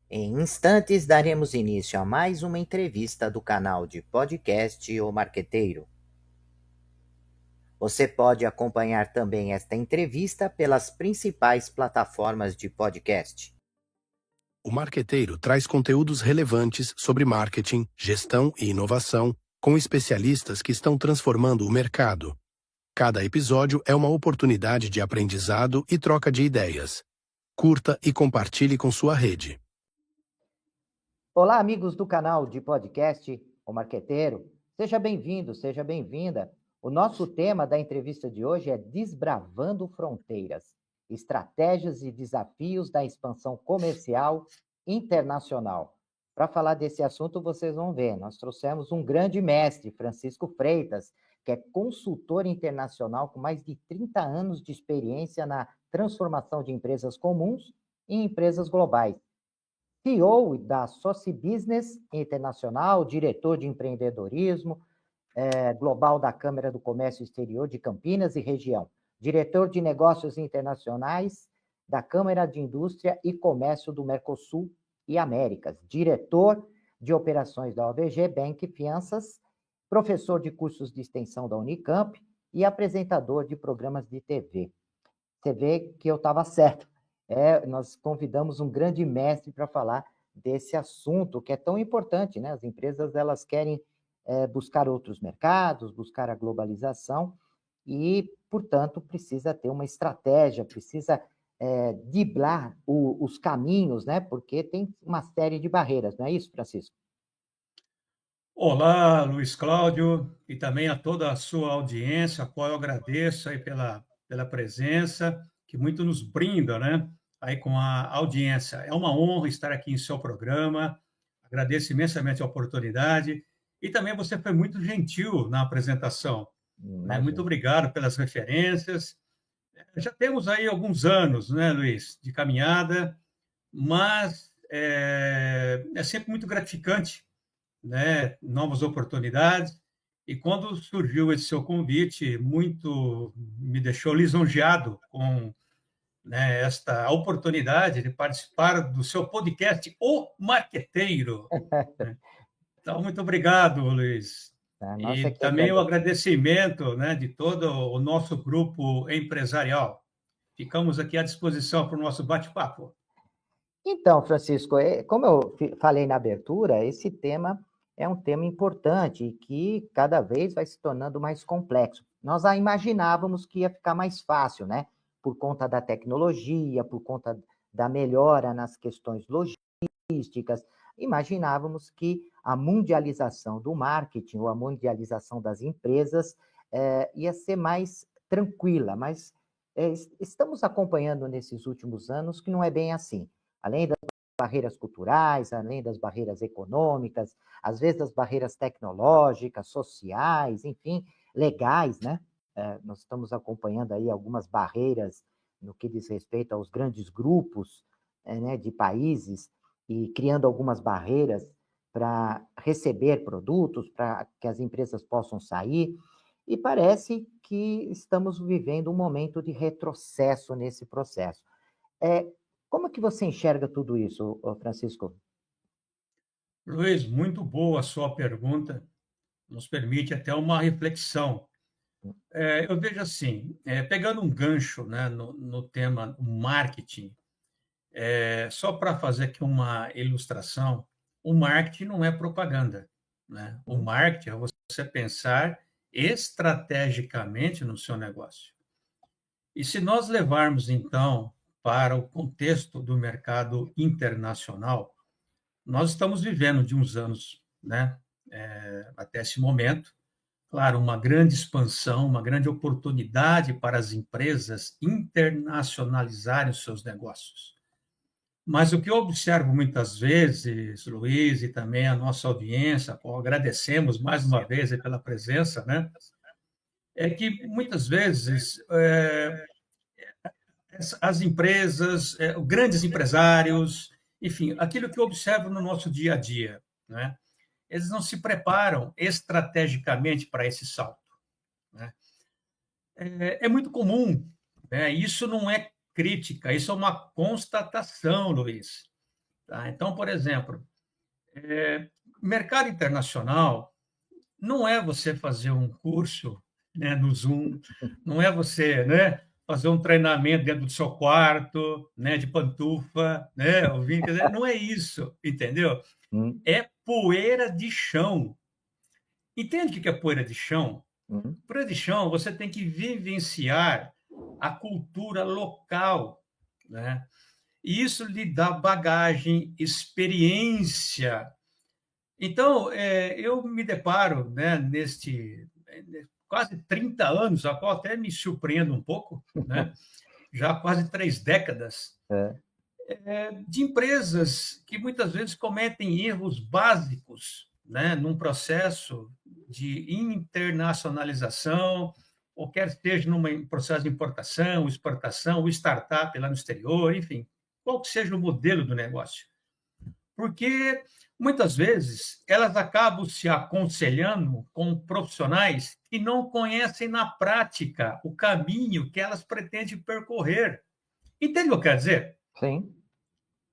Em instantes, daremos início a mais uma entrevista do canal de podcast O Marqueteiro. Você pode acompanhar também esta entrevista pelas principais plataformas de podcast. O Marqueteiro traz conteúdos relevantes sobre marketing, gestão e inovação, com especialistas que estão transformando o mercado. Cada episódio é uma oportunidade de aprendizado e troca de ideias. Curta e compartilhe com sua rede. Olá, amigos do canal de podcast O Marqueteiro. Seja bem-vindo, seja bem-vinda. O nosso tema da entrevista de hoje é Desbravando Fronteiras, estratégias e desafios da expansão comercial internacional. Para falar desse assunto, vocês vão ver, nós trouxemos um grande mestre, Francisco Freitas, que é consultor internacional com mais de 30 anos de experiência na transformação de empresas comuns em empresas globais. CEO da Soci Business Internacional, diretor de empreendedorismo global da Câmara do Comércio Exterior de Campinas e região, diretor de negócios internacionais da Câmara de Indústria e Comércio do Mercosul e Américas, diretor de operações da OVG Bank Fianças, professor de cursos de extensão da Unicamp e apresentador de programas de TV. Você vê que eu estava certo. Nós convidamos um grande mestre para falar desse assunto que é tão importante, né? As empresas elas querem buscar outros mercados, buscar a globalização e, portanto, precisa ter uma estratégia, precisa driblar os caminhos, né? Porque tem uma série de barreiras, não é isso, Francisco? Olá, Luiz Cláudio, e também a toda a sua audiência, a qual eu agradeço aí pela presença, que muito nos brinda, né? Aí com a audiência. É uma honra estar aqui em seu programa, agradeço imensamente a oportunidade, e também você foi muito gentil na apresentação, né? Muito Imagina. obrigado pelas referências. Já temos aí alguns anos, né, Luiz, de caminhada, mas é sempre muito gratificante, né, novas oportunidades. E quando surgiu esse seu convite, muito me deixou lisonjeado com, né, esta oportunidade de participar do seu podcast, O Marqueteiro, né? Então, muito obrigado, Luiz. A nossa E que também o agradece. agradecimento, né, de todo o nosso grupo empresarial. Ficamos aqui à disposição para o nosso bate-papo. Então, Francisco, como eu falei na abertura, esse tema é um tema importante e que cada vez vai se tornando mais complexo. Nós já imaginávamos que ia ficar mais fácil, né? Por conta da tecnologia, por conta da melhora nas questões logísticas, imaginávamos que a mundialização do marketing ou a mundialização das empresas ia ser mais tranquila, mas estamos acompanhando nesses últimos anos que não é bem assim. Além das barreiras culturais, além das barreiras econômicas, às vezes das barreiras tecnológicas, sociais, enfim, legais, né? Nós estamos acompanhando aí algumas barreiras no que diz respeito aos grandes grupos né, de países e criando algumas barreiras para receber produtos, para que as empresas possam sair. E parece que estamos vivendo um momento de retrocesso nesse processo. É, como é que você enxerga tudo isso, Francisco? Luiz, muito boa a sua pergunta, nos permite até uma reflexão. Eu vejo assim, pegando um gancho, né, no tema marketing, só para fazer aqui uma ilustração, o marketing não é propaganda, né? O marketing é você pensar estrategicamente no seu negócio. E se nós levarmos, então, para o contexto do mercado internacional, nós estamos vivendo de uns anos, né, até esse momento, claro, uma grande expansão, uma grande oportunidade para as empresas internacionalizarem os seus negócios. Mas o que eu observo muitas vezes, Luiz, e também a nossa audiência, a qual agradecemos mais uma vez pela presença, né, é que muitas vezes as empresas, grandes empresários, enfim, aquilo que eu observo no nosso dia a dia, né, eles não se preparam estrategicamente para esse salto, né? É muito comum, né? Isso não é crítica, isso é uma constatação, Luiz. Tá? Então, por exemplo, mercado internacional não é você fazer um curso, né, no Zoom, não é você, né, fazer um treinamento dentro do seu quarto, né, de pantufa, né, ouvindo, quer dizer, não é isso, entendeu? Hum, É poeira de chão. Entende o que é poeira de chão? hum, Poeira de chão, você tem que vivenciar a cultura local, né? E isso lhe dá bagagem, experiência. Então, eu me deparo, né, quase 30 anos, a qual até me surpreendo um pouco, né, já há quase 3 décadas, é, de empresas que muitas vezes cometem erros básicos, né, num processo de internacionalização, ou quer seja num processo de importação, exportação, ou startup lá no exterior, enfim, qual que seja o modelo do negócio. Porque muitas vezes elas acabam se aconselhando com profissionais que não conhecem na prática o caminho que elas pretendem percorrer. Entende o que eu quero dizer? sim.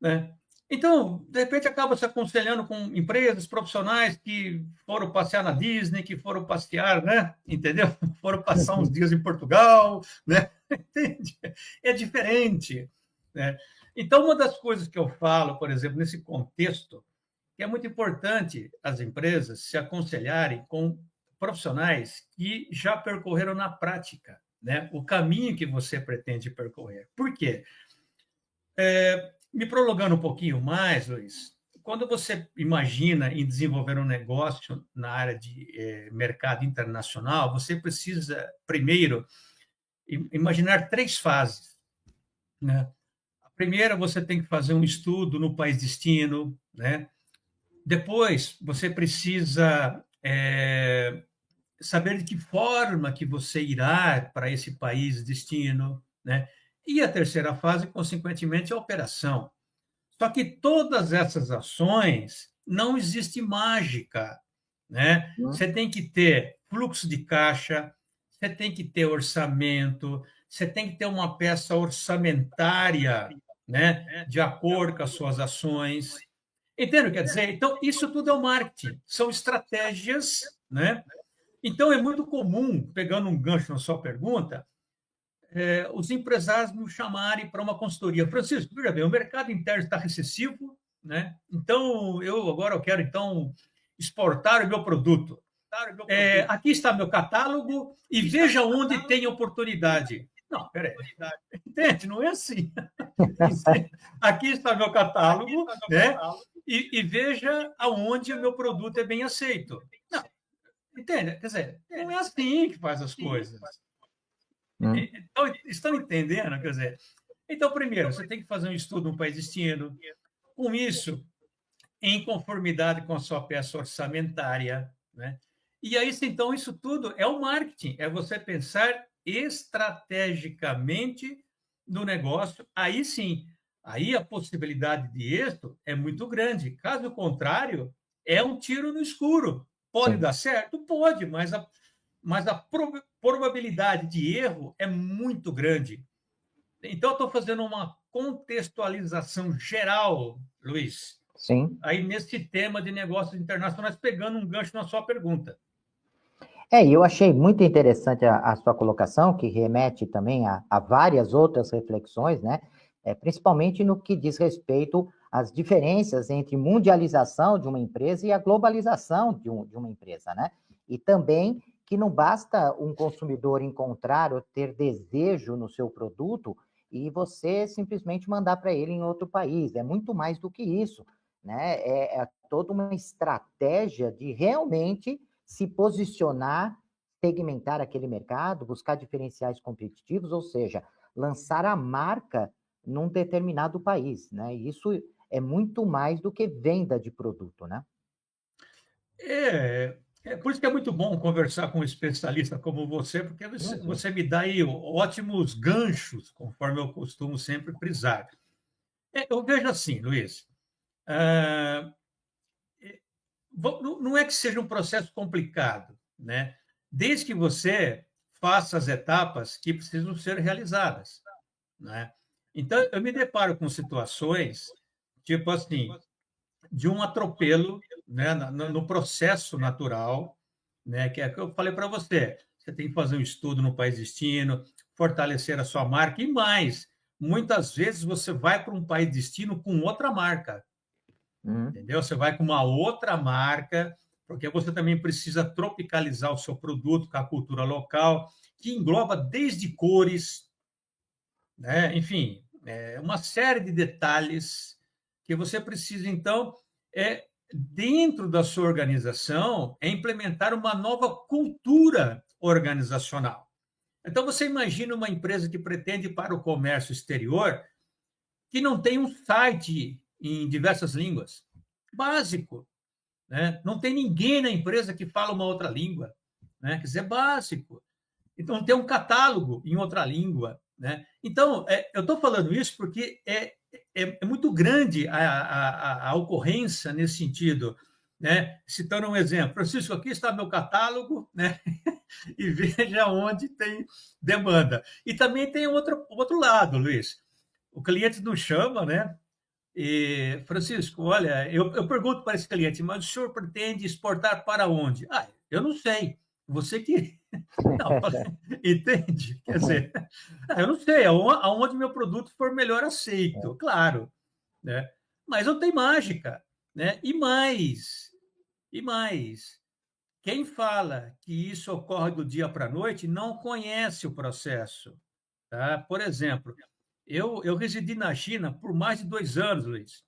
Né? Então, de repente, acaba se aconselhando com empresas, profissionais que foram passear na Disney, que foram passear, né? Entendeu? Foram passar uns dias em Portugal, né? Entende? É diferente, né? Então, uma das coisas que eu falo, por exemplo, nesse contexto, que é muito importante as empresas se aconselharem com profissionais que já percorreram na prática, né, o caminho que você pretende percorrer. Por quê? Me prolongando um pouquinho mais, Luiz, quando você imagina em desenvolver um negócio na área de mercado internacional, você precisa, primeiro, imaginar 3 fases, né? A primeira, você tem que fazer um estudo no país destino, né? Depois, você precisa saber de que forma que você irá para esse país destino, né? E a terceira fase, consequentemente, é a operação. Só que todas essas ações não existe mágica, né? Hum, Você tem que ter fluxo de caixa, você tem que ter orçamento, você tem que ter uma peça orçamentária, né? De acordo com as suas ações. Entende o que quer dizer? Então, isso tudo é o marketing, são estratégias, né? Então, é muito comum, pegando um gancho na sua pergunta, os empresários me chamarem para uma consultoria. Francisco, veja bem, o mercado interno está recessivo, né? Então, eu quero, então, exportar o meu produto. Aqui está meu catálogo e veja onde tem oportunidade. Não, peraí. Entende? Não é assim. Aqui está meu catálogo, né? E veja aonde o meu produto é bem aceito. Não, entende? Quer dizer, não é assim que faz as coisas. hum, Então, estão entendendo? Quer dizer, então, primeiro, você tem que fazer um estudo no país destino. Com isso, em conformidade com a sua peça orçamentária, né? E aí, então, isso tudo é o marketing, é você pensar estrategicamente no negócio. Aí sim, aí a possibilidade de êxito é muito grande. Caso contrário, é um tiro no escuro. Pode sim. dar certo? Pode, mas a probabilidade de erro é muito grande. Então, eu estou fazendo uma contextualização geral, Luiz, Sim. aí nesse tema de negócios internacionais, pegando um gancho na sua pergunta. E eu achei muito interessante a sua colocação, que remete também a várias outras reflexões, né? Principalmente no que diz respeito às diferenças entre mundialização de uma empresa e a globalização de uma empresa, né? E também que não basta um consumidor encontrar ou ter desejo no seu produto e você simplesmente mandar para ele em outro país. É muito mais do que isso, né? É toda uma estratégia de realmente se posicionar, segmentar aquele mercado, buscar diferenciais competitivos, ou seja, lançar a marca num determinado país, né? E isso é muito mais do que venda de produto, né? É por isso que é muito bom conversar com um especialista como você, porque Uhum. você me dá aí ótimos ganchos, conforme eu costumo sempre frisar. Eu vejo assim, Luiz, ah, não é que seja um processo complicado, né? Desde que você faça as etapas que precisam ser realizadas, né? Então, eu me deparo com situações tipo assim, de um atropelo, né, no processo natural, né, que é que eu falei para você. Você tem que fazer um estudo no país destino, fortalecer a sua marca e mais. Muitas vezes você vai para um país destino com outra marca, entendeu? Você vai com uma outra marca, porque você também precisa tropicalizar o seu produto com a cultura local, que engloba desde cores, né? Enfim, uma série de detalhes que você precisa, então, dentro da sua organização, implementar uma nova cultura organizacional. Então, você imagina uma empresa que pretende ir para o comércio exterior que não tem um site em diversas línguas. Básico. Né? Não tem ninguém na empresa que fala uma outra língua. Né? Quer dizer, básico. Então, tem um catálogo em outra língua. Né? Então, eu estou falando isso porque é muito grande a ocorrência nesse sentido. Né? Citando um exemplo, Francisco, aqui está meu catálogo, né? E veja onde tem demanda. E também tem outro lado, Luiz. O cliente nos chama, né? E, Francisco, olha, eu pergunto para esse cliente, mas o senhor pretende exportar para onde? Ah, eu não sei. Você que. Não, entende? Quer dizer, eu não sei, aonde meu produto for melhor aceito, claro, né? Mas não tem mágica, né? E mais, quem fala que isso ocorre do dia para a noite não conhece o processo, tá? Por exemplo, eu residi na China por mais de 2 anos, Luiz.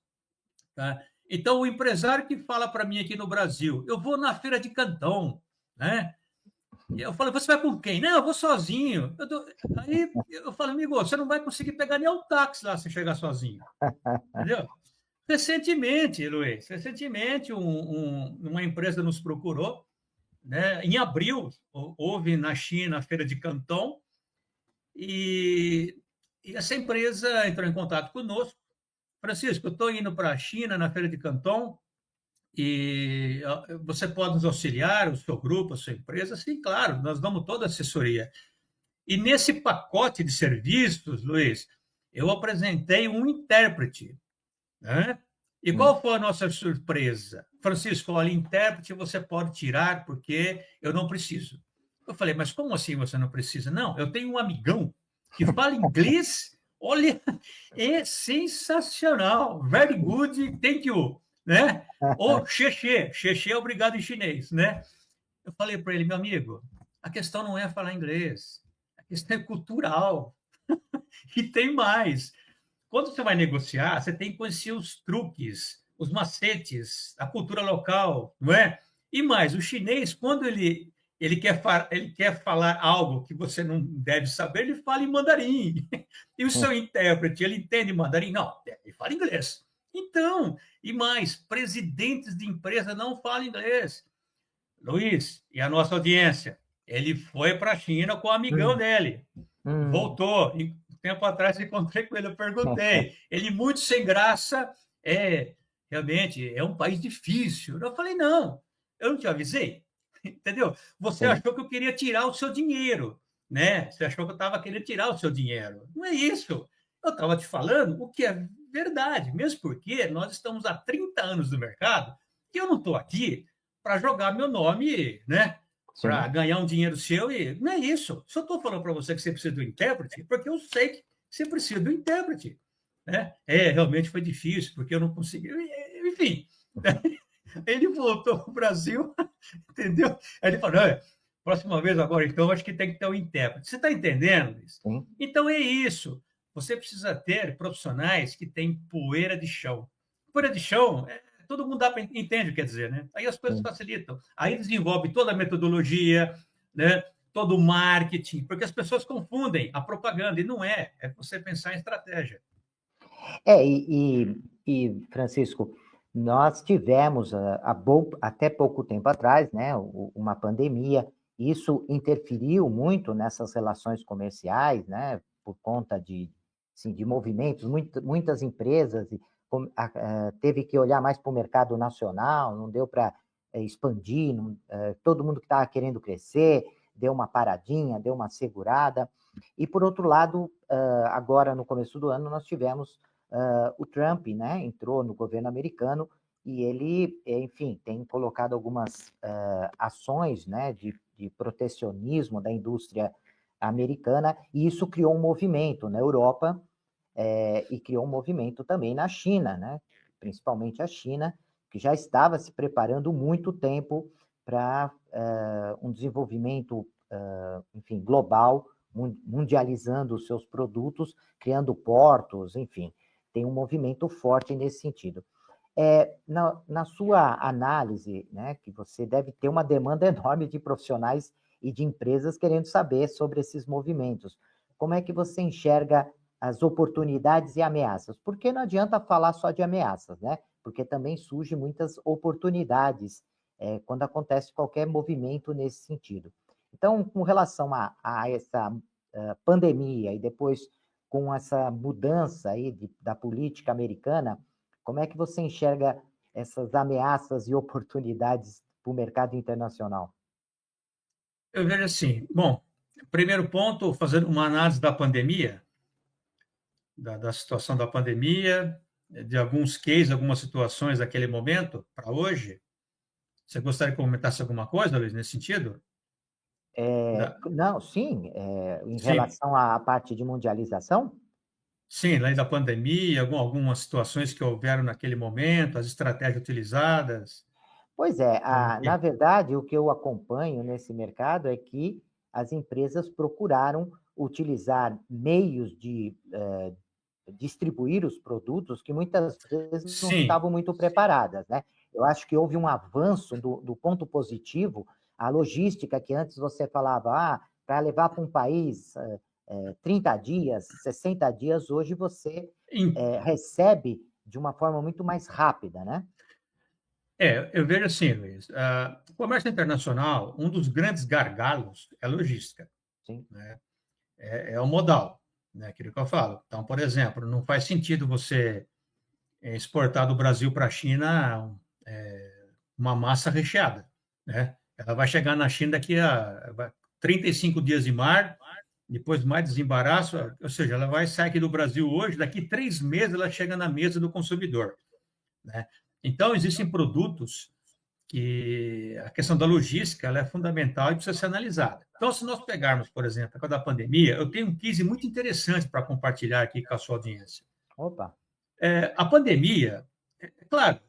Tá? Então, o empresário que fala para mim aqui no Brasil, eu vou na feira de Cantão, né? E eu falo, você vai com quem? Não, eu vou sozinho. Aí eu falo, amigo, você não vai conseguir pegar nem o táxi lá se chegar sozinho. Entendeu? Recentemente, Luiz, uma empresa nos procurou, né? Em abril, houve na China a feira de Cantão, e essa empresa entrou em contato conosco. Francisco, eu estou indo para a China na feira de Cantão, e você pode nos auxiliar, o seu grupo, a sua empresa? Sim, claro, nós damos toda a assessoria. E nesse pacote de serviços, Luiz, eu apresentei um intérprete. Né? E qual foi a nossa surpresa? Francisco, olha, intérprete você pode tirar porque eu não preciso. Eu falei, mas como assim você não precisa? Não, eu tenho um amigão que fala inglês, olha, é sensacional, very good, thank you, né? Ou xexê é obrigado em chinês, né? Eu falei para ele, meu amigo, a questão não é falar inglês, a questão é cultural. E tem mais. Quando você vai negociar, você tem que conhecer os truques, os macetes, a cultura local, não é? E mais, o chinês, quando ele quer falar algo que você não deve saber, ele fala em mandarim. E o seu intérprete, ele entende mandarim? Não, ele fala inglês. Então, e mais, presidentes de empresa não falam inglês. Luiz, e a nossa audiência? Ele foi para a China com o amigão dele. Voltou. E tempo atrás encontrei com ele, eu perguntei. Ele muito sem graça, realmente, é um país difícil. Eu falei, não, eu não te avisei, entendeu? Você achou que eu queria tirar o seu dinheiro, né? Você achou que eu estava querendo tirar o seu dinheiro. Não é isso. Eu estava te falando o que é verdade, mesmo porque nós estamos há 30 anos no mercado e eu não estou aqui para jogar meu nome, né? Para ganhar um dinheiro seu, e não é isso. Se eu estou falando para você que você precisa do intérprete, porque eu sei que você precisa do intérprete. Né? Realmente foi difícil, porque eu não consegui. Enfim, ele voltou para o Brasil, entendeu? Aí ele falou: próxima vez agora, então, acho que tem que ter um intérprete. Você está entendendo isso? Então é isso. Você precisa ter profissionais que têm poeira de chão. Poeira de chão todo mundo entende o que quer dizer, né? Aí as coisas facilitam. Aí desenvolve toda a metodologia, né? Todo o marketing, porque as pessoas confundem a propaganda, e não é você pensar em estratégia. E Francisco, nós tivemos, até pouco tempo atrás, né, uma pandemia, isso interferiu muito nessas relações comerciais, né, por conta de movimentos, muitas empresas teve que olhar mais para o mercado nacional, não deu para expandir, todo mundo que estava querendo crescer deu uma paradinha, deu uma segurada. E, por outro lado, agora no começo do ano, nós tivemos o Trump, né, entrou no governo americano e ele, enfim, tem colocado algumas ações, né, de protecionismo da indústria americana, e isso criou um movimento na Europa e criou um movimento também na China, né, principalmente a China, que já estava se preparando muito tempo para um desenvolvimento, enfim, global, mundializando os seus produtos, criando portos, enfim, tem um movimento forte nesse sentido. Na sua análise, né, que você deve ter uma demanda enorme de profissionais e de empresas querendo saber sobre esses movimentos. Como é que você enxerga as oportunidades e ameaças? Porque não adianta falar só de ameaças, né? Porque também surgem muitas oportunidades quando acontece qualquer movimento nesse sentido. Então, com relação a essa pandemia e depois com essa mudança aí da política americana, como é que você enxerga essas ameaças e oportunidades para o mercado internacional? Eu vejo assim, bom, primeiro ponto, fazendo uma análise da pandemia, da situação da pandemia, de alguns cases, algumas situações daquele momento para hoje. Você gostaria que eu comentasse alguma coisa, Luiz, nesse sentido? Não, sim, em Sim, relação à parte de mundialização? sim, além da pandemia, algumas situações que houveram naquele momento, as estratégias utilizadas. Pois é, na Ok. verdade, o que eu acompanho nesse mercado é que as empresas procuraram utilizar meios de distribuir os produtos que muitas vezes não Sim, estavam muito preparadas, né? Eu acho que houve um avanço do ponto positivo, a logística que antes você falava, para levar para um país 30 dias, 60 dias, hoje você em- recebe de uma forma muito mais rápida, né? eu vejo assim, Luiz, o comércio internacional, um dos grandes gargalos é a logística, Sim, né? É o modal, né? Aquilo que eu falo. Então, por exemplo, não faz sentido você exportar do Brasil para a China uma massa recheada, né? Ela vai chegar na China daqui a 35 dias de mar, depois mais desembaraço, ou seja, ela vai sair aqui do Brasil hoje, daqui 3 meses ela chega na mesa do consumidor, né? Então, existem produtos que a questão da logística ela é fundamental e precisa ser analisada. Então, se nós pegarmos, por exemplo, a da pandemia, eu tenho um case muito interessante para compartilhar aqui com a sua audiência. opa, A pandemia, claro,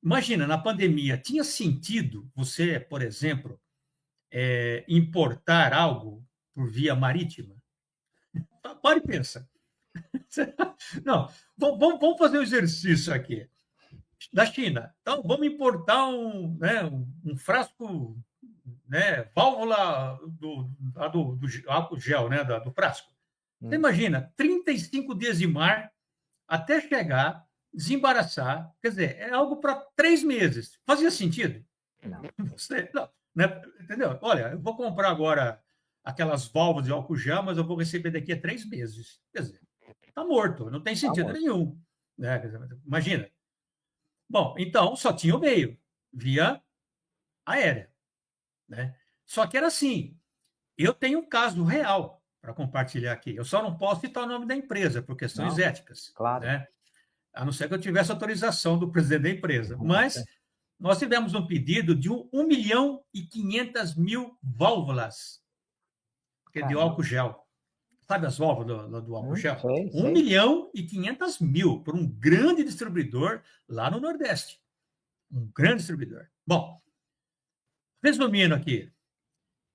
imagina, na pandemia, tinha sentido você, por exemplo, importar algo por via marítima? Pare e pensa. Não, vamos fazer um exercício aqui. Da China. Então, vamos importar um frasco, né, válvula do álcool gel, né, do frasco. Você hum, imagina, 35 dias de mar até chegar, desembaraçar, quer dizer, é algo para 3 meses. Fazia sentido? não, Você, não, né, entendeu? Olha, eu vou comprar agora aquelas válvulas de álcool gel, mas eu vou receber daqui a 3 meses. Quer dizer, está morto, não tem tá sentido morto. nenhum. Né? Imagina. Bom, então só tinha o meio, via aérea. Né? Só que era assim, eu tenho um caso real para compartilhar aqui. Eu só não posso citar o nome da empresa por questões Não, éticas, claro. né? A não ser que eu tivesse autorização do presidente da empresa. Mas nós tivemos um pedido de 1.500.000 válvulas de álcool Caramba. gel. Sabe as válvulas do álcool gel? Sei, 1 sei. milhão e 500 mil por um grande distribuidor lá no Nordeste. Um grande distribuidor. Bom, resumindo aqui,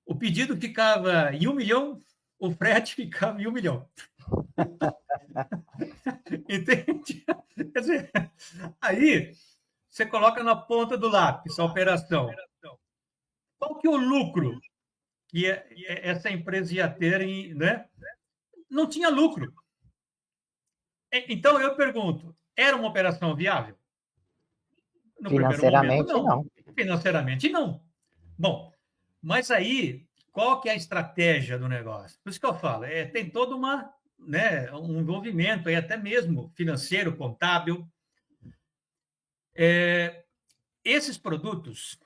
o pedido ficava em 1 milhão, o frete ficava em 1 milhão. Entende? Quer dizer, aí você coloca na ponta do lápis a operação. Qual que é o lucro que essa empresa ia ter, né? Não tinha lucro. Então eu pergunto, era uma operação viável? No primeiro momento, Financeiramente, não. não. Financeiramente, não. Bom, mas aí, qual que é a estratégia do negócio? Por isso que eu falo, tem todo um envolvimento, aí até mesmo financeiro, contábil. Esses produtos,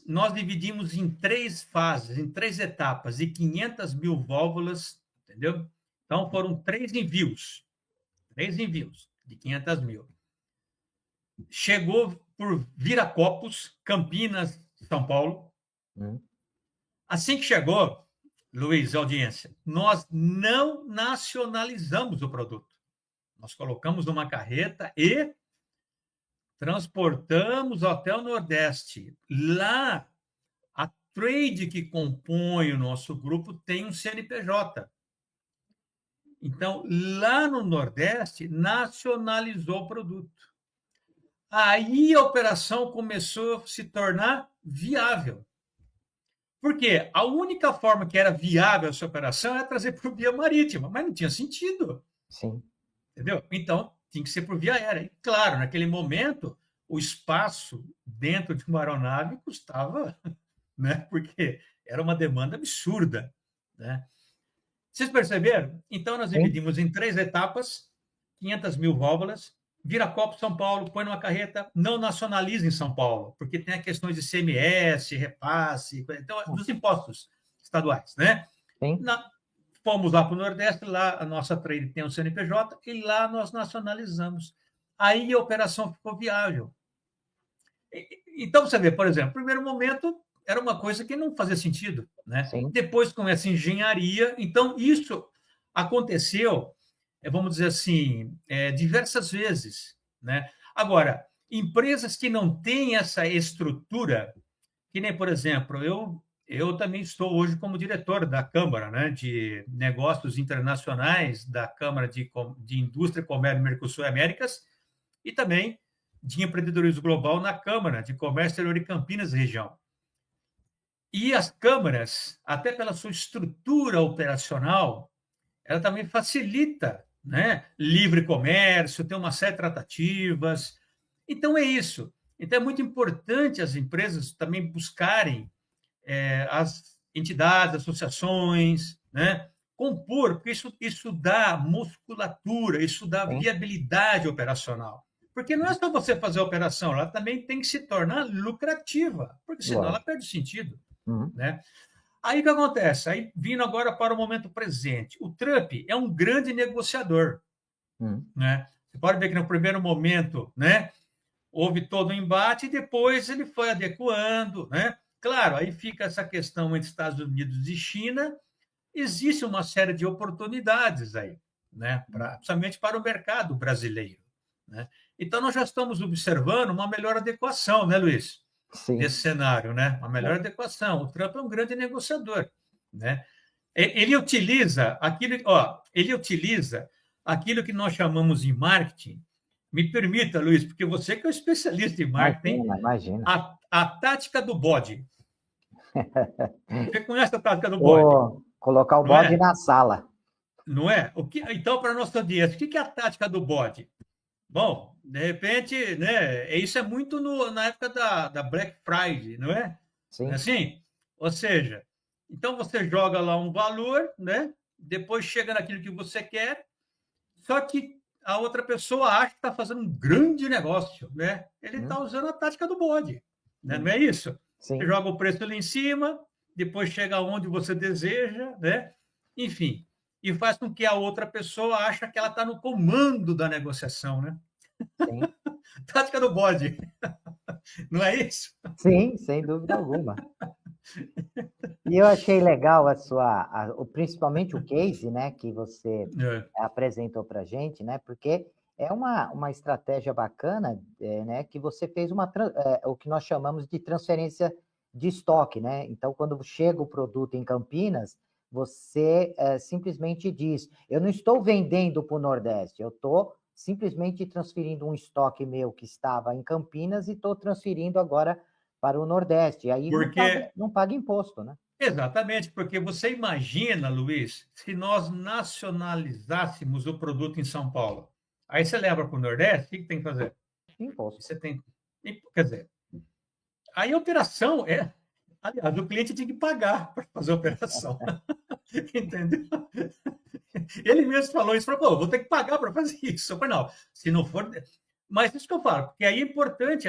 nós dividimos em 3 fases, em 3 etapas, de 500 mil válvulas, entendeu? Então, foram 3 envios. 3 envios de 500 mil. Chegou por Viracopos, Campinas, São Paulo. Assim que chegou, Luiz, audiência, nós não nacionalizamos o produto. Nós colocamos numa carreta e transportamos até o Nordeste. Lá, a trade que compõe o nosso grupo tem um CNPJ. Então, lá no Nordeste, nacionalizou o produto. Aí a operação começou a se tornar viável. Por quê? A única forma que era viável essa operação era trazer por via marítima, mas não tinha sentido. Sim. Entendeu? Então, tinha que ser por via aérea. E, claro, naquele momento, o espaço dentro de uma aeronave custava, né? Porque era uma demanda absurda, né? Vocês perceberam? Então, nós dividimos em 3 etapas, 500 mil válvulas, Viracopos, São Paulo, põe numa carreta, não nacionaliza em São Paulo, porque tem as questões de CMS, repasse, então, dos impostos estaduais, né? Fomos lá para o Nordeste, lá a nossa trade tem um CNPJ, e lá nós nacionalizamos. Aí a operação ficou viável. Então, você vê, por exemplo, no primeiro momento era uma coisa que não fazia sentido, né? Depois, com essa engenharia, então isso aconteceu, vamos dizer assim, diversas vezes, né? Agora, empresas que não têm essa estrutura, que nem, por exemplo, eu também estou hoje como diretor da Câmara, né, de Negócios Internacionais da Câmara de Indústria, Comércio, Mercosul e Américas, e também de empreendedorismo global na Câmara de Comércio Exterior de Campinas região. E as câmaras, até pela sua estrutura operacional, ela também facilita, né, livre comércio, tem uma série de tratativas. Então, é isso. Então, é muito importante as empresas também buscarem as entidades, associações, né, compor, porque isso dá musculatura, isso dá viabilidade operacional. Porque não é só você fazer a operação, ela também tem que se tornar lucrativa, porque senão ela perde sentido. Né? Aí o que acontece? Aí, vindo agora para o momento presente, o Trump é um grande negociador. Né? Você pode ver que no primeiro momento, né, houve todo um embate e depois ele foi adequando, né? Claro, aí fica essa questão entre Estados Unidos e China, existe uma série de oportunidades aí, né? Principalmente para o mercado brasileiro, né? Então, nós já estamos observando uma melhor adequação, né, Luiz? Sim. Desse cenário, né? Uma melhor adequação. O Trump é um grande negociador, né? Ele utiliza aquilo que nós chamamos de marketing. Me permita, Luiz, porque você que é um especialista em marketing, imagina. A tática do bode. Você conhece a tática do bode? Colocar o bode na sala. Não é? Então, para a nossa audiência, o que é a tática do bode? Bom, de repente, né, isso é muito na época da Black Friday, não é? Sim. Não é assim? Ou seja, então você joga lá um valor, né? Depois chega naquilo que você quer, só que a outra pessoa acha que está fazendo um grande negócio, né? Ele está usando a tática do bode, né? Não é isso? Sim. Você joga o preço ali em cima, depois chega onde você deseja, né? Enfim, e faz com que a outra pessoa ache que ela está no comando da negociação, né? Sim. Tática do bode. Não é isso? Sim, sem dúvida alguma. E eu achei legal principalmente o case, né, que você apresentou para a gente, né, porque é uma estratégia bacana, né, que você fez o que nós chamamos de transferência de estoque, né? Então, quando chega o produto em Campinas, você simplesmente diz, eu não estou vendendo para o Nordeste, eu estou simplesmente transferindo um estoque meu que estava em Campinas e estou transferindo agora para o Nordeste. E aí não paga imposto, né? Exatamente, porque você imagina, Luiz, se nós nacionalizássemos o produto em São Paulo, aí você leva para o Nordeste, o que tem que fazer? Imposto. Você tem, quer dizer, aí a operação aliás, o cliente tem que pagar para fazer a operação. Entendeu? Ele mesmo falou isso, falou, vou ter que pagar para fazer isso. Eu falei, não, se não for... Mas isso que eu falo, porque aí é importante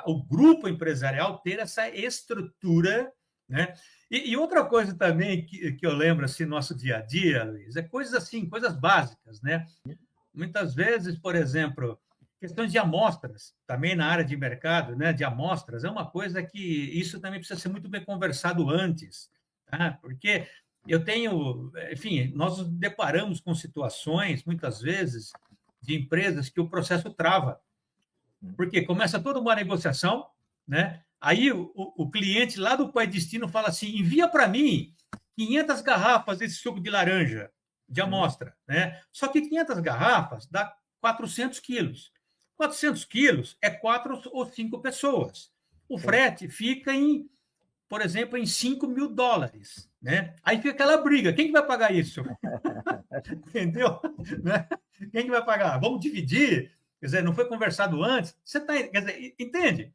o grupo empresarial ter essa estrutura, né? E outra coisa também que eu lembro, assim, no nosso dia a dia, Luiz, coisas assim, coisas básicas, né? Muitas vezes, por exemplo, questões de amostras, também na área de mercado, né, de amostras, é uma coisa que isso também precisa ser muito bem conversado antes, tá? Porque eu tenho, enfim, nós nos deparamos com situações, muitas vezes, de empresas que o processo trava, porque começa toda uma negociação, né? Aí o cliente lá do país de destino fala assim: envia para mim 500 garrafas desse suco de laranja de amostra, né? Só que 500 garrafas dá 400 quilos. 400 quilos é 4 ou 5 pessoas. O frete fica em, por exemplo, em $5.000, né? Aí fica aquela briga: quem que vai pagar isso? Entendeu? Né? Quem que vai pagar? Vamos dividir? Quer dizer, não foi conversado antes? Você tá, quer dizer, entende?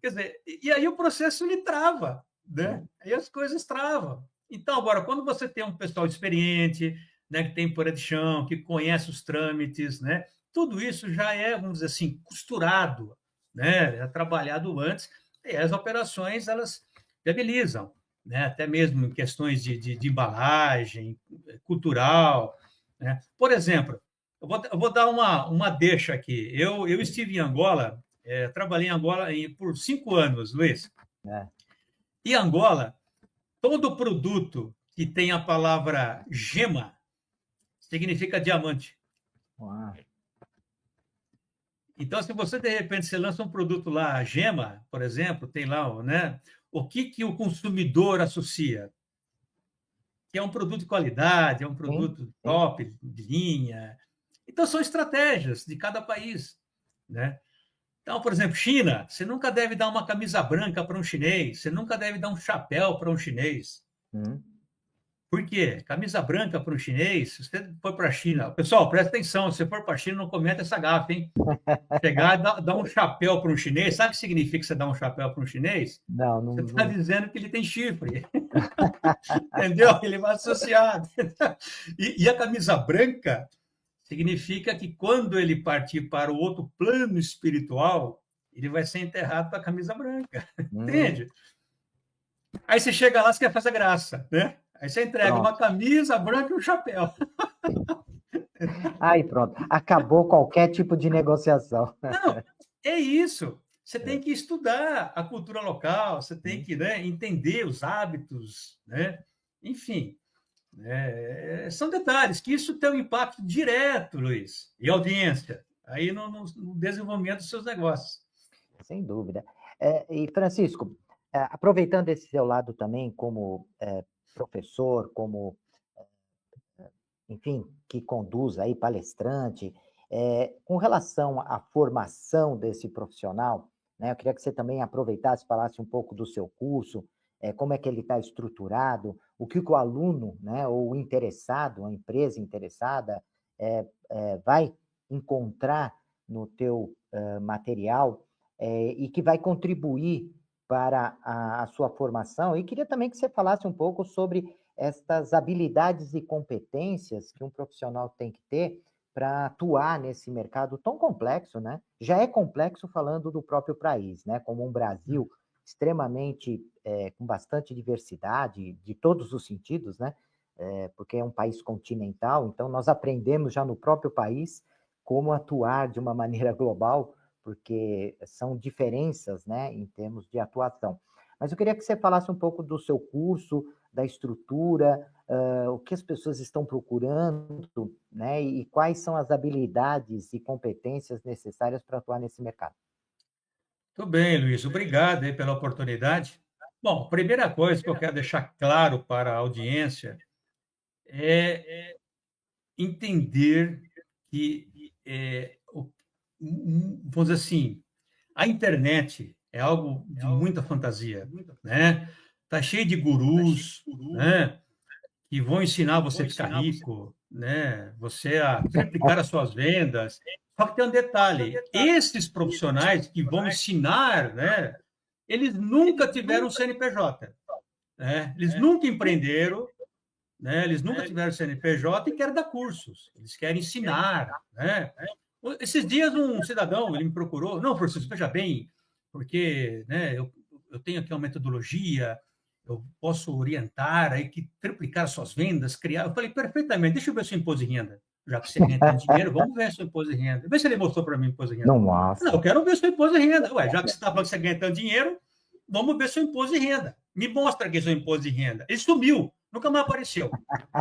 Quer dizer, e aí o processo ele trava, né? Aí as coisas travam. Então, agora, quando você tem um pessoal experiente, né, que tem poeira de chão, que conhece os trâmites, né? Tudo isso já é, vamos dizer assim, costurado, né? Já trabalhado antes, e as operações, elas viabilizam, né? Até mesmo em questões de embalagem, cultural, né? Por exemplo, eu vou dar uma deixa aqui. Eu estive em Angola, trabalhei em Angola por 5 anos, Luiz. E Angola, todo produto que tem a palavra gema significa diamante. Uau. Então, se você, de repente, você lança um produto lá, gema, por exemplo, tem lá, né? O que o consumidor associa? Que é um produto de qualidade, é um produto top, de linha. Então, são estratégias de cada país, né? Então, por exemplo, China, você nunca deve dar uma camisa branca para um chinês, você nunca deve dar um chapéu para um chinês. Por quê? Camisa branca para um chinês, se você for para a China... Pessoal, presta atenção, se você for para a China, não cometa essa gafe, hein? Chegar e dar um chapéu para um chinês, sabe o que significa você dar um chapéu para um chinês? Não. Você está dizendo que ele tem chifre. Entendeu? Ele vai associar. E a camisa branca significa que quando ele partir para o outro plano espiritual, ele vai ser enterrado com a camisa branca. Entende? Aí você chega lá, você quer fazer graça, né? Aí você entrega uma camisa branca e um chapéu. Aí pronto, acabou qualquer tipo de negociação. Não, é isso. Você tem que estudar a cultura local, você tem que, né, entender os hábitos, né? Enfim, são detalhes que isso tem um impacto direto, Luiz, e audiência, aí no desenvolvimento dos seus negócios. Sem dúvida. E, Francisco, aproveitando esse seu lado também como professor, como, enfim, que conduz aí, palestrante, com relação à formação desse profissional, né, eu queria que você também aproveitasse e falasse um pouco do seu curso, como é que ele está estruturado, o que o aluno, né, ou o interessado, a empresa interessada, vai encontrar no teu material e que vai contribuir para a sua formação. E queria também que você falasse um pouco sobre estas habilidades e competências que um profissional tem que ter para atuar nesse mercado tão complexo, né? Já é complexo falando do próprio país, né? Como um Brasil extremamente, com bastante diversidade, de todos os sentidos, né? Porque é um país continental, então nós aprendemos já no próprio país como atuar de uma maneira global, porque são diferenças, né, em termos de atuação. Mas eu queria que você falasse um pouco do seu curso, da estrutura, o que as pessoas estão procurando, né, e quais são as habilidades e competências necessárias para atuar nesse mercado. Tudo bem, Luiz. Obrigado aí pela oportunidade. Bom, a primeira coisa que eu quero deixar claro para a audiência é entender que, vamos dizer assim, a internet é algo de muita fantasia, né? Tá cheio de gurus, né? Que vão ensinar você a ficar rico, né? Você a triplicar as suas vendas. Só que tem um detalhe: esses profissionais que vão ensinar, né? Eles nunca tiveram CNPJ, né? Eles nunca empreenderam, né? Eles nunca tiveram CNPJ e querem dar cursos. Eles querem ensinar, né? Esses dias um cidadão ele me procurou, não, professor, veja bem, porque, né, eu tenho aqui uma metodologia, eu posso orientar aí que triplicar suas vendas, criar. Eu falei, perfeitamente, deixa eu ver seu imposto de renda. já que você ganha tanto dinheiro, vamos ver seu imposto de renda. Vê se ele mostrou para mim o imposto de renda. Nossa. Não, eu quero ver seu imposto de renda. Ué, já que você está falando que você ganha tanto dinheiro, vamos ver seu imposto de renda. Me mostra aqui seu imposto de renda. Ele sumiu, nunca mais apareceu.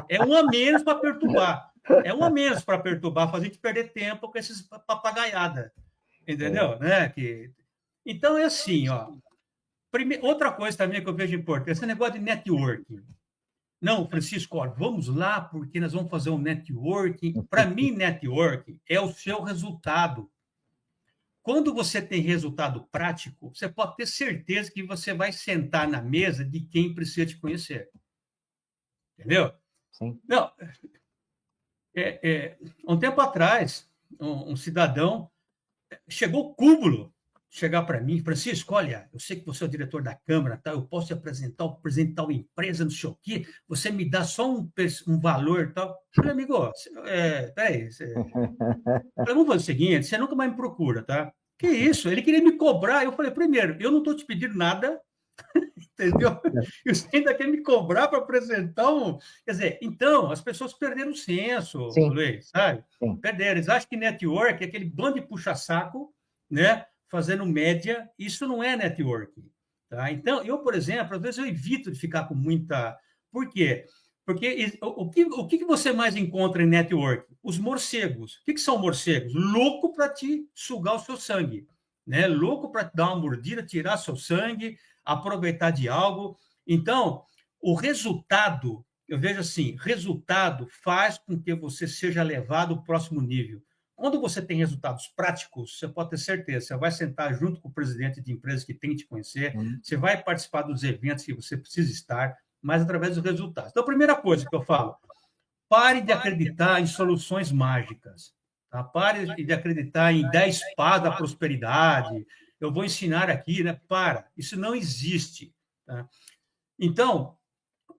É um a menos para perturbar. É um a menos para perturbar, fazer a gente perder tempo com esses papagaiada. Entendeu? Né? Então, é assim, ó. Outra coisa também que eu vejo importante, esse negócio de networking. Não, Francisco, ó, vamos lá, porque nós vamos fazer um networking. Para mim, networking é o seu resultado. Quando você tem resultado prático, você pode ter certeza que você vai sentar na mesa de quem precisa te conhecer. Entendeu? Sim. Não, um tempo atrás, um cidadão chegou cúmulo chegar para mim, Francisco, olha, eu sei que você é o diretor da Câmara, tá? Eu posso te apresentar o presidente de tal empresa, não sei o quê, você me dá só um valor tal. Eu falei, amigo, peraí, vamos fazer o seguinte, você nunca mais me procura, tá? Que isso? Ele queria me cobrar. Eu falei, primeiro, eu não estou te pedindo nada, entendeu? E você ainda quer me cobrar para apresentar um... Quer dizer, então, as pessoas perderam o senso, Sim. Luiz, sabe? Sim. Perderam. Eles acham que network é aquele bando de puxa-saco, né? Fazendo média. Isso não é networking, tá? Então, eu, por exemplo, às vezes eu evito de ficar com muita... Por quê? Porque o que você mais encontra em network? Os morcegos. O que são morcegos? Louco para te sugar o seu sangue, né? Louco para te dar uma mordida, tirar seu sangue, aproveitar de algo. Então, o resultado, eu vejo assim, resultado faz com que você seja levado ao próximo nível. Quando você tem resultados práticos, você pode ter certeza, você vai sentar junto com o presidente de empresas que tem que te conhecer, você vai participar dos eventos que você precisa estar, mas através dos resultados. Então, a primeira coisa que eu falo, pare de acreditar em soluções mágicas. Tá? Pare de acreditar em 10 pás da prosperidade. Eu vou ensinar aqui, né? Isso não existe. Tá? Então,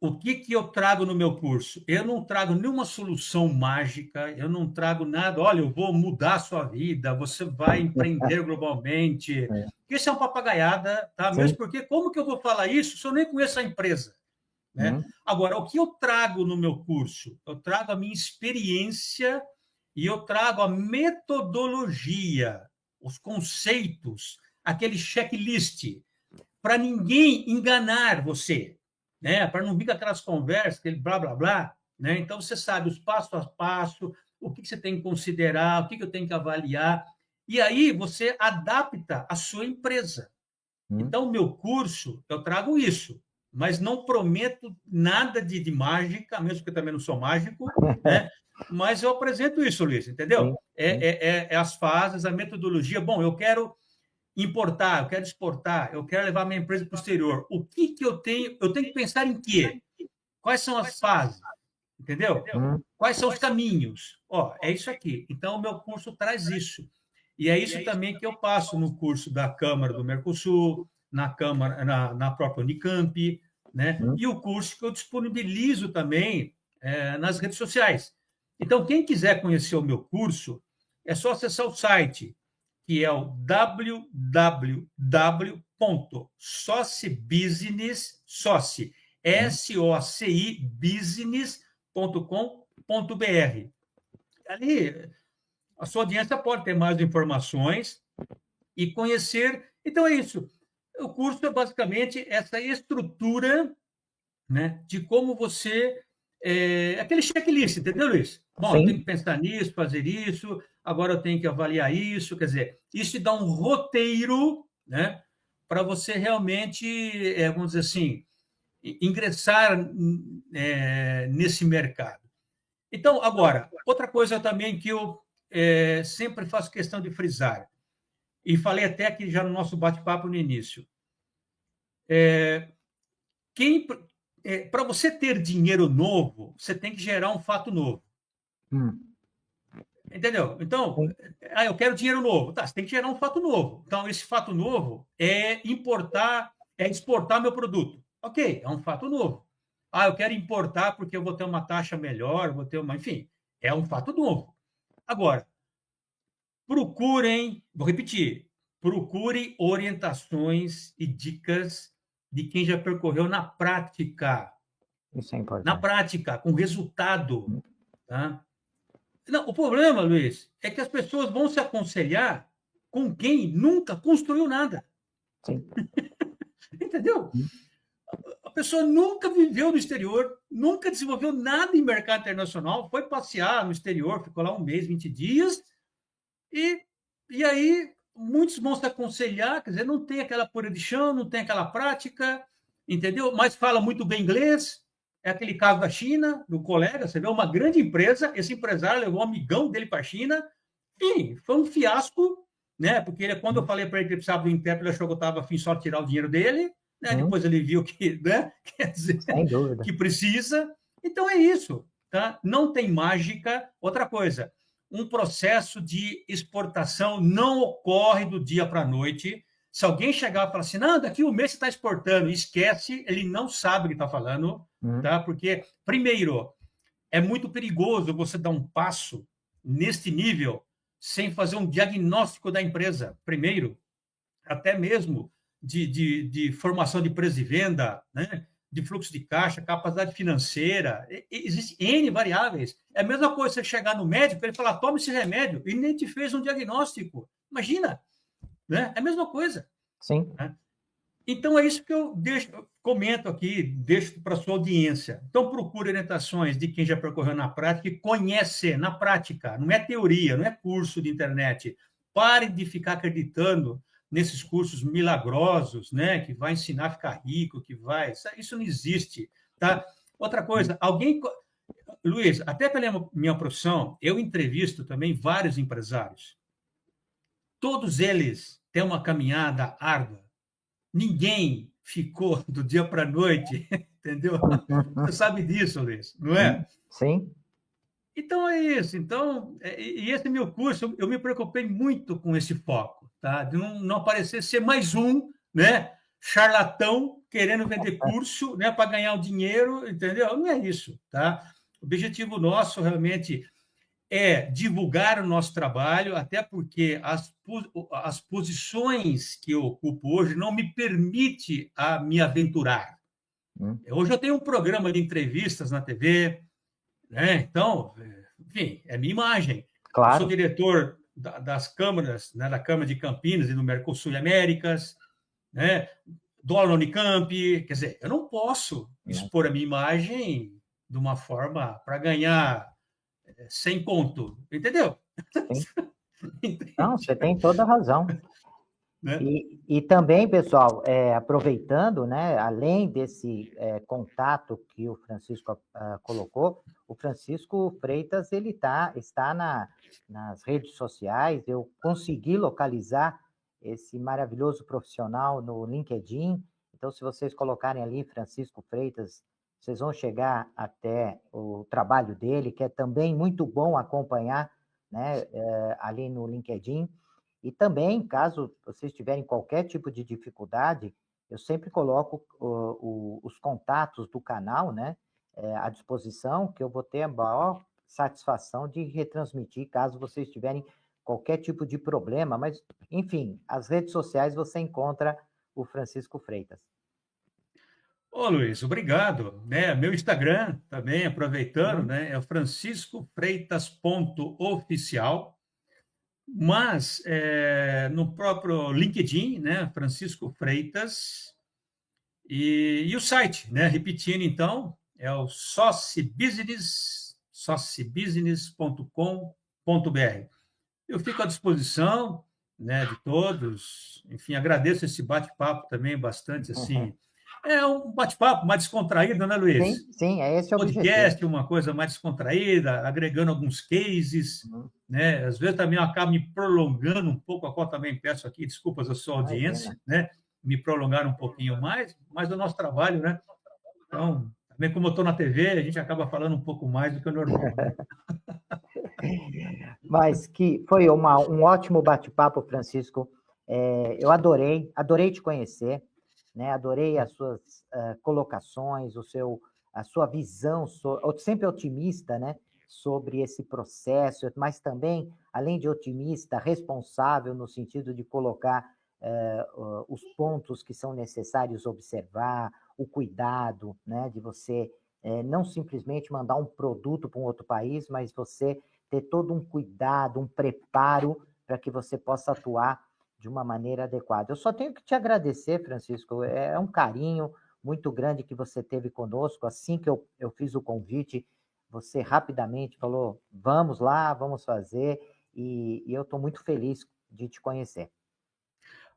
o que eu trago no meu curso? Eu não trago nenhuma solução mágica, eu não trago nada, olha, eu vou mudar a sua vida, você vai empreender globalmente. Isso é uma papagaiada, tá? Mesmo porque, como que eu vou falar isso se eu nem conheço a empresa? Né? Agora, o que eu trago no meu curso? Eu trago a minha experiência e eu trago a metodologia, os conceitos, aquele checklist, para ninguém enganar você, né? Para não vir com aquelas conversas, aquele blá, blá, blá. Né? Então, você sabe os passo a passo, o que você tem que considerar, o que eu tenho que avaliar, e aí você adapta a sua empresa. Então, o meu curso, eu trago isso, mas não prometo nada de mágica, mesmo que eu também não sou mágico, né? Mas eu apresento isso, Luiz, entendeu? É as fases, a metodologia. Bom, eu quero importar, eu quero exportar, eu quero levar minha empresa para o exterior. O que eu tenho? Eu tenho que pensar em quê? Quais são as fases? Entendeu? Quais são os caminhos? É isso aqui. Então, o meu curso traz isso. E é isso também que eu passo no curso da Câmara do Mercosul, na Câmara, na própria Unicamp, né? E o curso que eu disponibilizo também nas redes sociais. Então, quem quiser conhecer o meu curso, é só acessar o site, que é o www.socibusiness, business.com.br. Ali, a sua audiência pode ter mais informações e conhecer. Então, é isso. O curso é basicamente essa estrutura, né, de como você... aquele checklist, entendeu, Luiz? Bom, eu tenho que pensar nisso, fazer isso, agora eu tenho que avaliar isso. Quer dizer, isso te dá um roteiro, né, para você realmente, vamos dizer assim, ingressar nesse mercado. Então, agora, outra coisa também que eu sempre faço questão de frisar, e falei até aqui já no nosso bate-papo no início, para você ter dinheiro novo, você tem que gerar um fato novo. Entendeu? Então, eu quero dinheiro novo. Tá, você tem que gerar um fato novo. Então, esse fato novo é exportar meu produto. Ok, é um fato novo. Eu quero importar porque eu vou ter uma taxa melhor, vou ter uma... Enfim, é um fato novo. Agora, vou repetir, procure orientações e dicas de quem já percorreu na prática. Isso é importante. Na prática, com resultado. Tá? Não, o problema, Luiz, é que as pessoas vão se aconselhar com quem nunca construiu nada. Sim. Entendeu? Hum. A pessoa nunca viveu no exterior, nunca desenvolveu nada em mercado internacional, foi passear no exterior, ficou lá um mês, 20 dias, e, e aí muitos vão se aconselhar, quer dizer, não tem aquela pura de chão, não tem aquela prática, entendeu? Mas fala muito bem inglês. É aquele caso da China, do colega, você vê, uma grande empresa, esse empresário levou um amigão dele para a China, e foi um fiasco, né? Porque quando eu falei para ele que ele precisava do intérprete, ele achou que eu estava afim só de tirar o dinheiro dele, né? Depois ele viu que, né? Quer dizer, Sem dúvida. que precisa. Então é isso, tá? Não tem mágica. Outra coisa, um processo de exportação não ocorre do dia para a noite. Se alguém chegar e falar assim, não, daqui um mês você está exportando, esquece, ele não sabe o que está falando, tá? Porque, primeiro, é muito perigoso você dar um passo neste nível sem fazer um diagnóstico da empresa, primeiro, até mesmo de formação de preço e venda, né? De fluxo de caixa, capacidade financeira, existem N variáveis. É a mesma coisa você chegar no médico e ele falar, toma esse remédio, e nem te fez um diagnóstico. Imagina, né? É a mesma coisa. Sim. Né? Então, é isso que eu comento aqui, deixo para a sua audiência. Então, procure orientações de quem já percorreu na prática e conhece na prática. Não é teoria, não é curso de internet. Pare de ficar acreditando nesses cursos milagrosos, né? Que vai ensinar a ficar rico, que vai... Isso não existe, tá? Outra coisa, alguém... Luiz, até pela minha profissão, eu entrevisto também vários empresários. Todos eles têm uma caminhada árdua. Ninguém ficou do dia para a noite, entendeu? Você sabe disso, Luiz, não é? Sim. Então é isso. Então, e esse meu curso, eu me preocupei muito com esse foco, tá? De não aparecer ser mais um, né? Charlatão querendo vender curso, né? Para ganhar o dinheiro, entendeu? Não é isso, tá? O objetivo nosso realmente é divulgar o nosso trabalho, até porque as posições que eu ocupo hoje não me permite a me aventurar. Hoje eu tenho um programa de entrevistas na TV, né? Então, enfim, é minha imagem. Eu sou Claro. diretor das câmaras, né? Da Câmara de Campinas e do Mercosul e Américas, né? Dou aula na Unicamp, quer dizer, eu não posso expor a minha imagem de uma forma para ganhar 100 conto, entendeu? Sim. Não, você tem toda a razão. Né? E também, pessoal, aproveitando, né, além desse contato que o Francisco colocou, o Francisco Freitas ele está nas redes sociais. Eu consegui localizar esse maravilhoso profissional no LinkedIn. Então, se vocês colocarem ali Francisco Freitas, vocês vão chegar até o trabalho dele, que é também muito bom acompanhar, né, ali no LinkedIn. E também, caso vocês tiverem qualquer tipo de dificuldade, eu sempre coloco os contatos do canal, né, à disposição, que eu vou ter a maior satisfação de retransmitir, caso vocês tiverem qualquer tipo de problema. Mas, enfim, as redes sociais você encontra o Francisco Freitas. Ô, Luiz, obrigado. Né? Meu Instagram também, aproveitando, né? É o franciscofreitas.oficial. Mas no próprio LinkedIn, né, Francisco Freitas, e o site, né, repetindo então, é o socibusiness.com.br. Eu fico à disposição, né, de todos, enfim, agradeço esse bate-papo também bastante, assim, é um bate-papo mais descontraído, né, Luiz? Sim, esse é o objetivo. Podcast, uma coisa mais descontraída, agregando alguns cases, né? Às vezes também eu acabo me prolongando um pouco, a qual também peço aqui desculpas à sua audiência, né? Me prolongar um pouquinho mais, mas o nosso trabalho, né? Então, também como eu estou na TV, a gente acaba falando um pouco mais do que o normal, né? Mas que foi um ótimo bate-papo, Francisco. Eu adorei te conhecer, né? Adorei as suas colocações, a sua visão, sempre otimista, né? Sobre esse processo, mas também, além de otimista, responsável no sentido de colocar os pontos que são necessários observar, o cuidado, né? De você não simplesmente mandar um produto para um outro país, mas você ter todo um cuidado, um preparo para que você possa atuar de uma maneira adequada. Eu só tenho que te agradecer, Francisco, é um carinho muito grande que você teve conosco. Assim que eu fiz o convite, você rapidamente falou: vamos lá, vamos fazer, e eu estou muito feliz de te conhecer.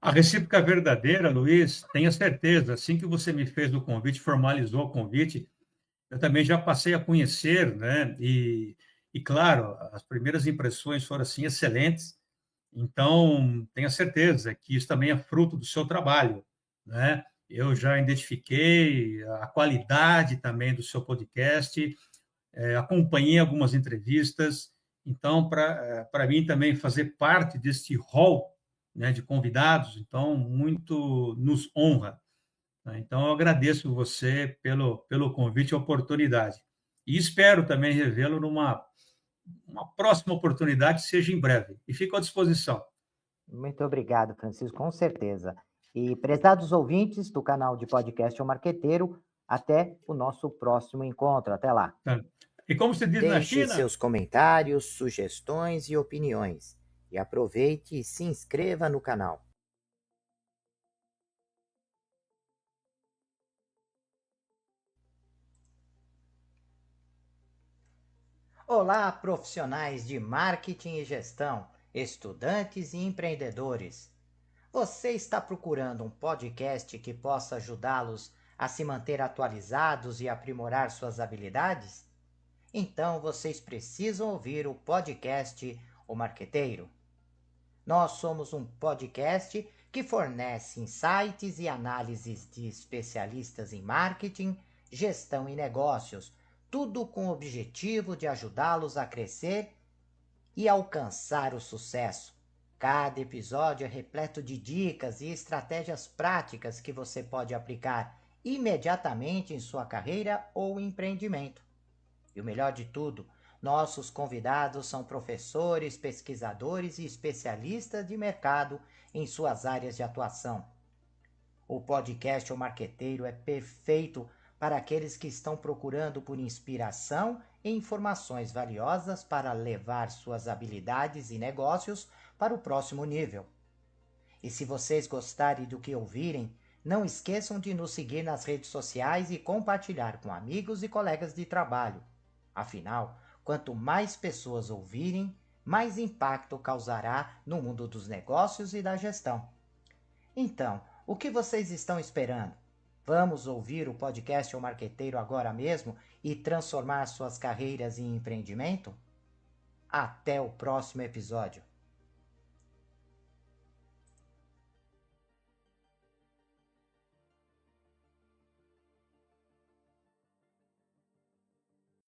A recíproca é verdadeira, Luiz, tenha certeza. Assim que você me fez o convite, formalizou o convite, eu também já passei a conhecer, né? E claro, as primeiras impressões foram assim excelentes. Então, tenha certeza que isso também é fruto do seu trabalho, né? Eu já identifiquei a qualidade também do seu podcast, acompanhei algumas entrevistas. Então, para mim também fazer parte deste hall, né, de convidados, então muito nos honra, né? Então, eu agradeço você pelo convite e oportunidade. E espero também revê-lo numa uma próxima oportunidade, seja em breve. E fico à disposição. Muito obrigado, Francisco, com certeza. E prezados ouvintes do canal de podcast O Marqueteiro, até o nosso próximo encontro. Até lá. Tá? E como se diz na Deixe China, seus comentários, sugestões e opiniões. E aproveite e se inscreva no canal. Olá, profissionais de marketing e gestão, estudantes e empreendedores. Você está procurando um podcast que possa ajudá-los a se manter atualizados e aprimorar suas habilidades? Então vocês precisam ouvir o podcast O Marqueteiro. Nós somos um podcast que fornece insights e análises de especialistas em marketing, gestão e negócios, tudo com o objetivo de ajudá-los a crescer e alcançar o sucesso. Cada episódio é repleto de dicas e estratégias práticas que você pode aplicar imediatamente em sua carreira ou empreendimento. E o melhor de tudo, nossos convidados são professores, pesquisadores e especialistas de mercado em suas áreas de atuação. O podcast O Marqueteiro é perfeito para aqueles que estão procurando por inspiração e informações valiosas para levar suas habilidades e negócios para o próximo nível. E se vocês gostarem do que ouvirem, não esqueçam de nos seguir nas redes sociais e compartilhar com amigos e colegas de trabalho. Afinal, quanto mais pessoas ouvirem, mais impacto causará no mundo dos negócios e da gestão. Então, o que vocês estão esperando? Vamos ouvir o podcast O Marqueteiro agora mesmo e transformar suas carreiras em empreendimento? Até o próximo episódio.